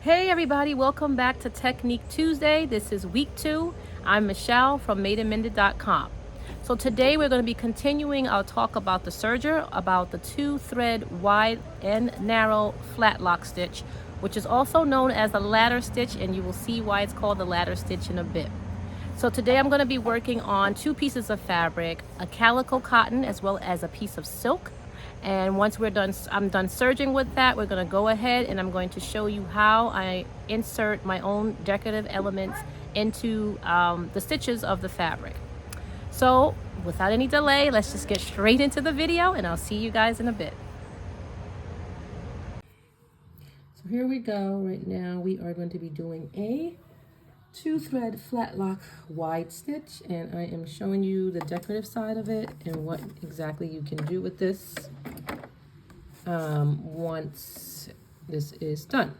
Hey everybody, welcome back to Technique Tuesday. This is week 2. I'm Michelle from madeandmended.com. So today we're going to be continuing our talk about the serger, about the 2-thread wide and narrow flat lock stitch, which is also known as the ladder stitch, and you will see why it's called the ladder stitch in a bit. So today I'm going to be working on 2 pieces of fabric, a calico cotton as well as a piece of silk. And once I'm done serging with that, we're going to go ahead and I'm going to show you how I insert my own decorative elements into the stitches of the fabric. So without any delay, let's just get straight into the video and I'll see you guys in a bit. So here we go. Right now we are going to be doing a 2-thread flat lock wide stitch, and I am showing you the decorative side of it and what exactly you can do with this once this is done.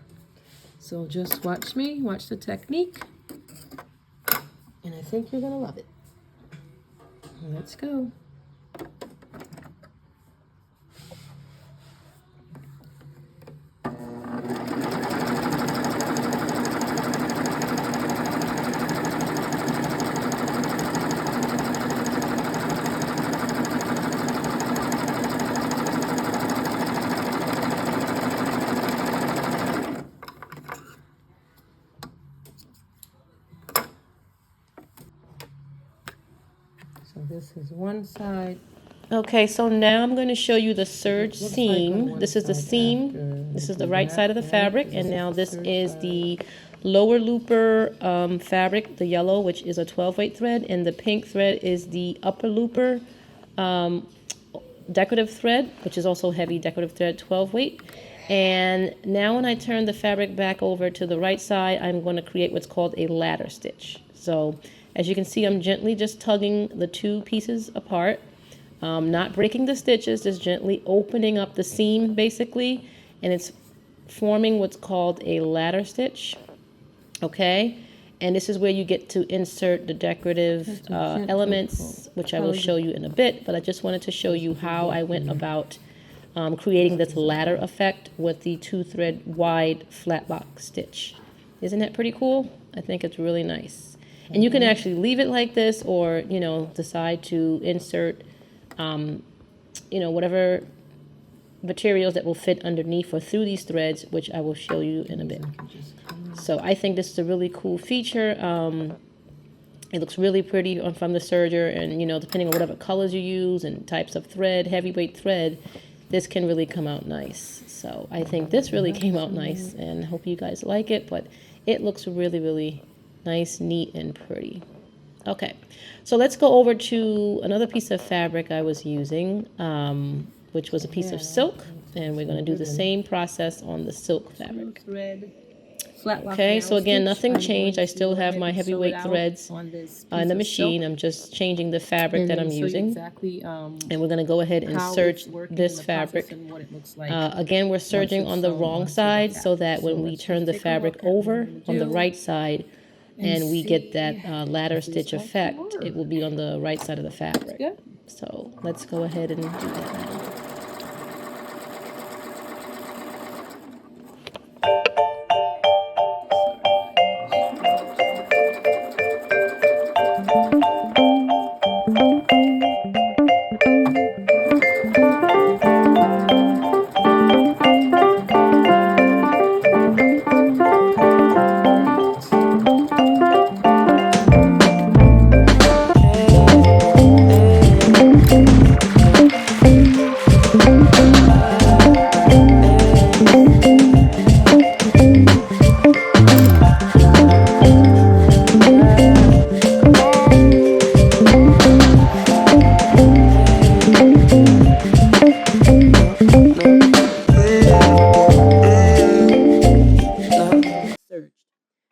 So just watch me, watch the technique, and I think you're gonna love it. Let's go. So this is one side. Okay, so now I'm going to show you the serge seam. This is the seam. This is the right side of the fabric, and now this is the lower looper fabric, the yellow, which is a 12-weight thread, and the pink thread is the upper looper decorative thread, which is also heavy decorative thread, 12-weight. And now when I turn the fabric back over to the right side, I'm going to create what's called a ladder stitch. So as you can see, I'm gently just tugging the 2 pieces apart, not breaking the stitches, just gently opening up the seam basically, and it's forming what's called a ladder stitch. Okay, and this is where you get to insert the decorative elements, which I will show you in a bit, but I just wanted to show you how I went about creating this ladder effect with the 2-thread wide flat lock stitch. Isn't that pretty cool? I think it's really nice. And you can actually leave it like this, or, you know, decide to insert, you know, whatever materials that will fit underneath or through these threads, which I will show you in a bit. So I think this is a really cool feature. It looks really pretty from the serger, and, you know, depending on whatever colors you use and types of thread, heavyweight thread, this can really come out nice. So I think this really came out nice, and I hope you guys like it, but it looks really, really nice, neat, and pretty. Okay, so let's go over to another piece of fabric I was using, which was a piece of silk, and we're going to do the same process on the silk fabric. Okay, so again, nothing changed. I still have my heavyweight threads in the machine. I'm just changing the fabric that I'm using. And we're going to go ahead and serge this fabric. Again, we're serging on the wrong side so that when we turn the fabric over on the right side and we get that ladder stitch effect, it will be on the right side of the fabric. So let's go ahead and do that now.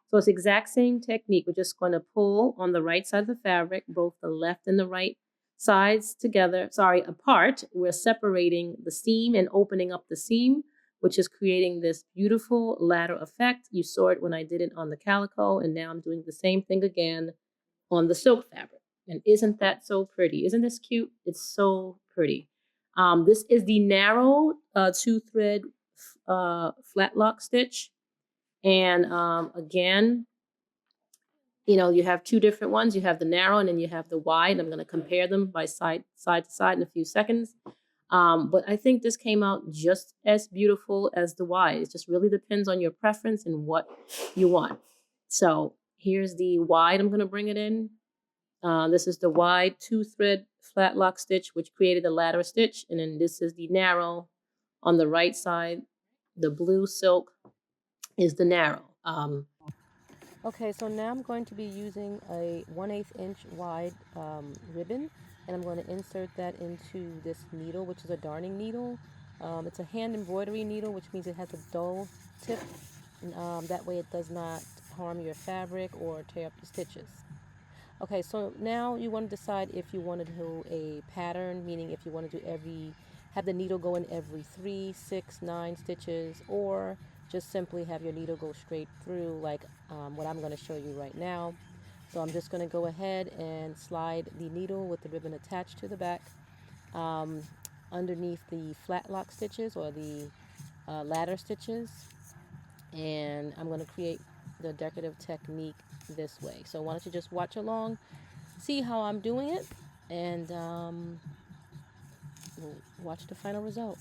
So it's the exact same technique. We're just going to pull on the right side of the fabric, both the left and the right sides together, apart. We're separating the seam and opening up the seam, which is creating this beautiful ladder effect. You saw it when I did it on the calico, and now I'm doing the same thing again on the silk fabric. And isn't that so pretty? Isn't this cute? It's so pretty. This is the narrow 2-thread flat lock stitch. And again, you know, you have two different ones. You have the narrow and then you have the wide. I'm going to compare them by side to side in a few seconds. But I think this came out just as beautiful as the wide. It just really depends on your preference and what you want. So here's the wide. I'm going to bring it in. This is the wide 2-thread flat lock stitch, which created the ladder stitch. And then this is the narrow on the right side. The blue silk is the narrow. Okay, so now I'm going to be using a 1/8 inch wide ribbon, and I'm going to insert that into this needle, which is a darning needle. It's a hand embroidery needle, which means it has a dull tip. And, that way it does not harm your fabric or tear up the stitches. Okay, so now you want to decide if you want to do a pattern, meaning if you want to do have the needle go in every 3, 6, 9 stitches, or just simply have your needle go straight through like what I'm going to show you right now. So I'm just going to go ahead and slide the needle with the ribbon attached to the back underneath the flat lock stitches or the ladder stitches, and I'm going to create the decorative technique this way. So why don't you just watch along, see how I'm doing it, and we'll watch the final result.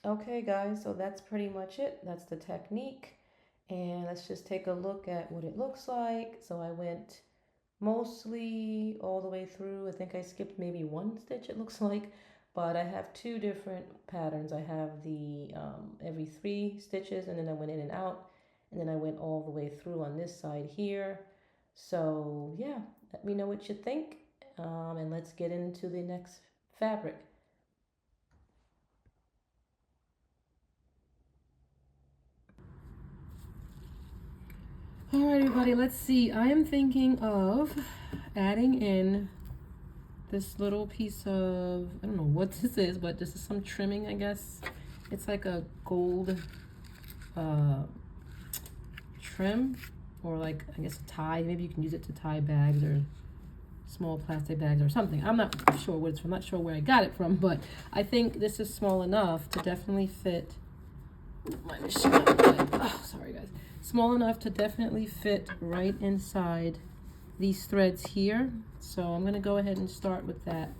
Okay guys, so that's pretty much it. That's the technique. And let's just take a look at what it looks like. So I went mostly all the way through. I think I skipped maybe one stitch it looks like, but I have two different patterns. I have the every 3 stitches, and then I went in and out, and then I went all the way through on this side here. So yeah, let me know what you think, and let's get into the next fabric. All right, everybody, let's see. I am thinking of adding in this little piece of, I don't know what this is, but this is some trimming, I guess. It's like a gold trim, or like, I guess, a tie. Maybe you can use it to tie bags or small plastic bags or something. I'm not sure what it's from. I'm not sure where I got it from, but I think this is small enough to definitely fit my machine. Oh, sorry guys. Small enough to definitely fit right inside these threads here. So I'm going to go ahead and start with that.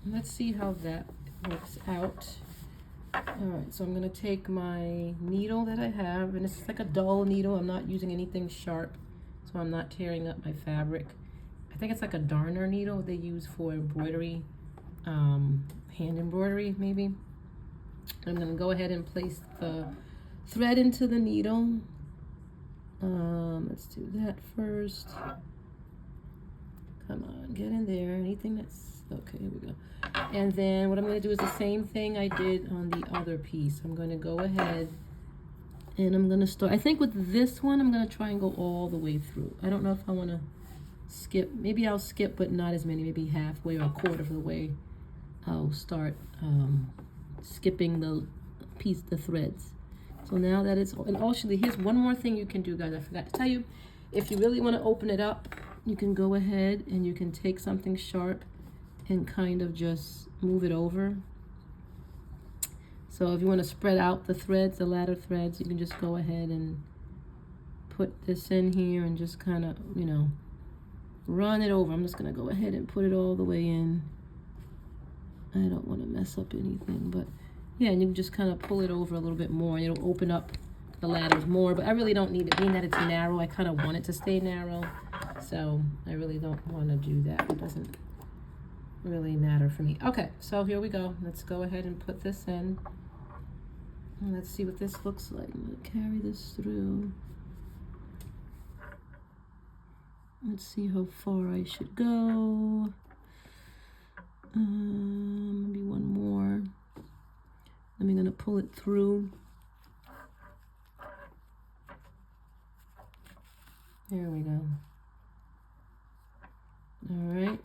Let's see how that works out. Alright, so I'm going to take my needle that I have, and it's like a dull needle. I'm not using anything sharp, so I'm not tearing up my fabric. I think it's like a darner needle they use for embroidery, hand embroidery maybe. I'm going to go ahead and place the thread into the needle. Let's do that first. Come on, get in there. Anything that's okay, here we go. And then what I'm going to do is the same thing I did on the other piece. I'm going to go ahead and I'm going to start. I think with this one, I'm going to try and go all the way through. I don't know if I want to skip. Maybe I'll skip, but not as many. Maybe halfway or a quarter of the way. I'll start skipping the threads. So now that it's, and actually here's one more thing you can do, guys. I forgot to tell you. If you really want to open it up, you can go ahead and you can take something sharp and kind of just move it over. So if you want to spread out the threads, the ladder threads, you can just go ahead and put this in here and just kind of, you know, run it over. I'm just going to go ahead and put it all the way in. I don't want to mess up anything, but yeah, and you can just kind of pull it over a little bit more. It'll open up the ladders more, but I really don't need it, being that it's narrow. I kind of want it to stay narrow, so I really don't want to do that. It doesn't really matter for me. Okay, so here we go. Let's go ahead and put this in. And let's see what this looks like. I'm going to carry this through. Let's see how far I should go. Maybe one more. Then I'm going to pull it through. There we go. All right.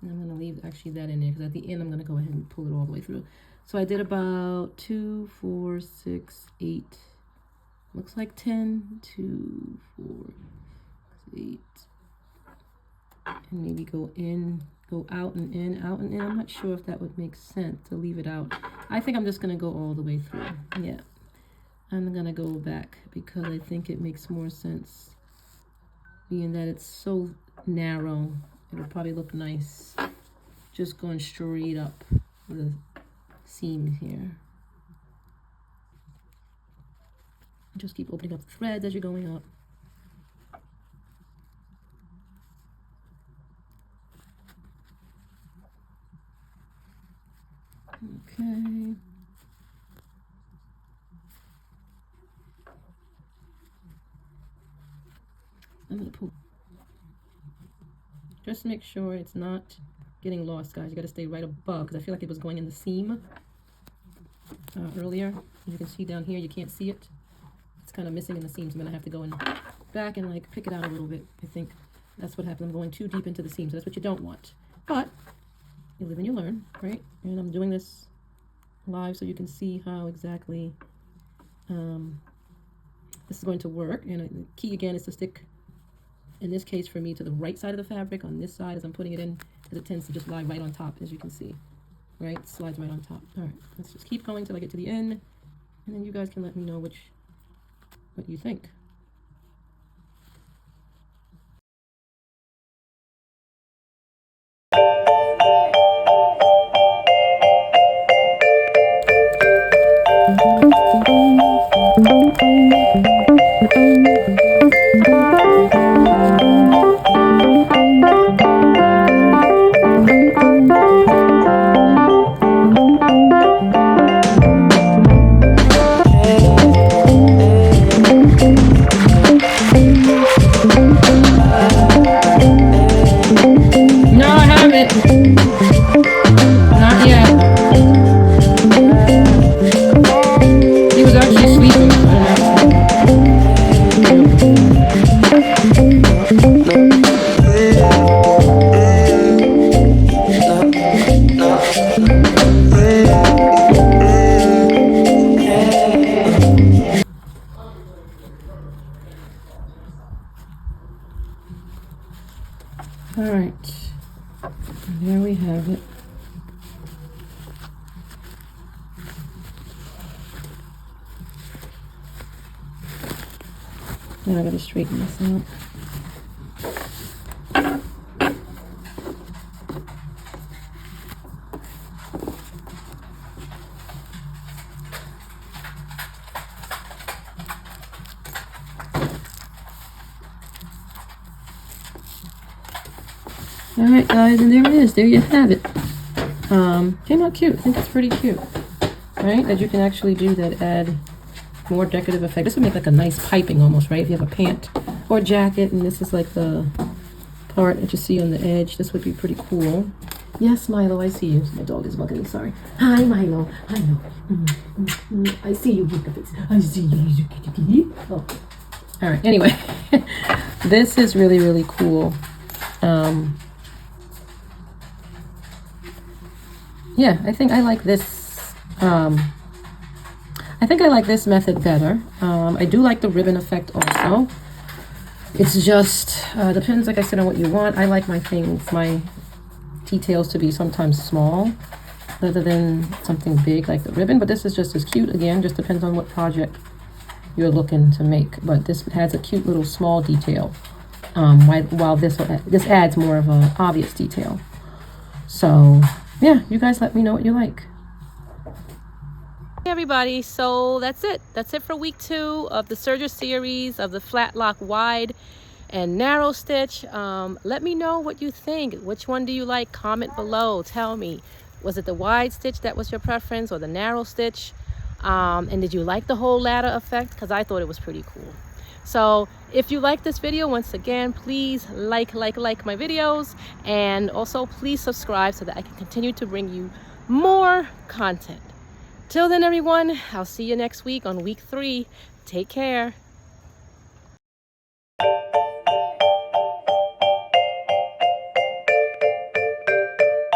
And I'm going to leave actually that in there because at the end I'm going to go ahead and pull it all the way through. So I did about 2, 4, 6, 8. Looks like 10. 2, 4, 8. And maybe go in, go out and in, out and in. I'm not sure if that would make sense to leave it out. I think I'm just going to go all the way through. Yeah. I'm going to go back because I think it makes more sense. Being that it's so narrow, it'll probably look nice just going straight up the seam here. Just keep opening up the threads as you're going up. Okay. I'm going to pull. Just make sure it's not getting lost, guys. You got to stay right above because I feel like it was going in the seam earlier. As you can see down here, you can't see it. It's kind of missing in the seams. I'm going to have to go in back and like pick it out a little bit. I think that's what happened. I'm going too deep into the seams. So that's what you don't want. But you live and you learn, right? And I'm doing this live so you can see how exactly this is going to work. And the key again is to stick, in this case for me, to the right side of the fabric on this side as I'm putting it in, because it tends to just lie right on top, as you can see. Right? It slides right on top. All right, let's just keep going till I get to the end, and then you guys can let me know what you think. All right, there we have it. Now I gotta straighten this out. All right, guys, and there it is. There you have it. Came out cute. I think it's pretty cute, right? That you can actually do that, add more decorative effect. This would make like a nice piping almost, right? If you have a pant or jacket, and this is like the part that you see on the edge, this would be pretty cool. Yes, Milo, I see you. My dog is bugging me, sorry. Hi, Milo. I know. I see you, I see you. Oh. All right, anyway. This is really, really cool. Yeah, I think I like this. I think I like this method better. I do like the ribbon effect also. It's just, depends, like I said, on what you want. I like my details to be sometimes small rather than something big like the ribbon, but this is just as cute. Again, just depends on what project you're looking to make, but this has a cute little small detail, while this adds more of an obvious detail. So yeah, you guys let me know what you like. Hey everybody, so that's it for week 2 of the Serger series of the flat lock wide and narrow stitch. Let me know what you think. Which one do you like? Comment below. Tell me, was it the wide stitch that was your preference, or the narrow stitch? And did you like the whole ladder effect? Because I thought it was pretty cool. So if you like this video, once again, please like my videos, and also please subscribe so that I can continue to bring you more content. Till then, everyone, I'll see you next week on week 3. Take care.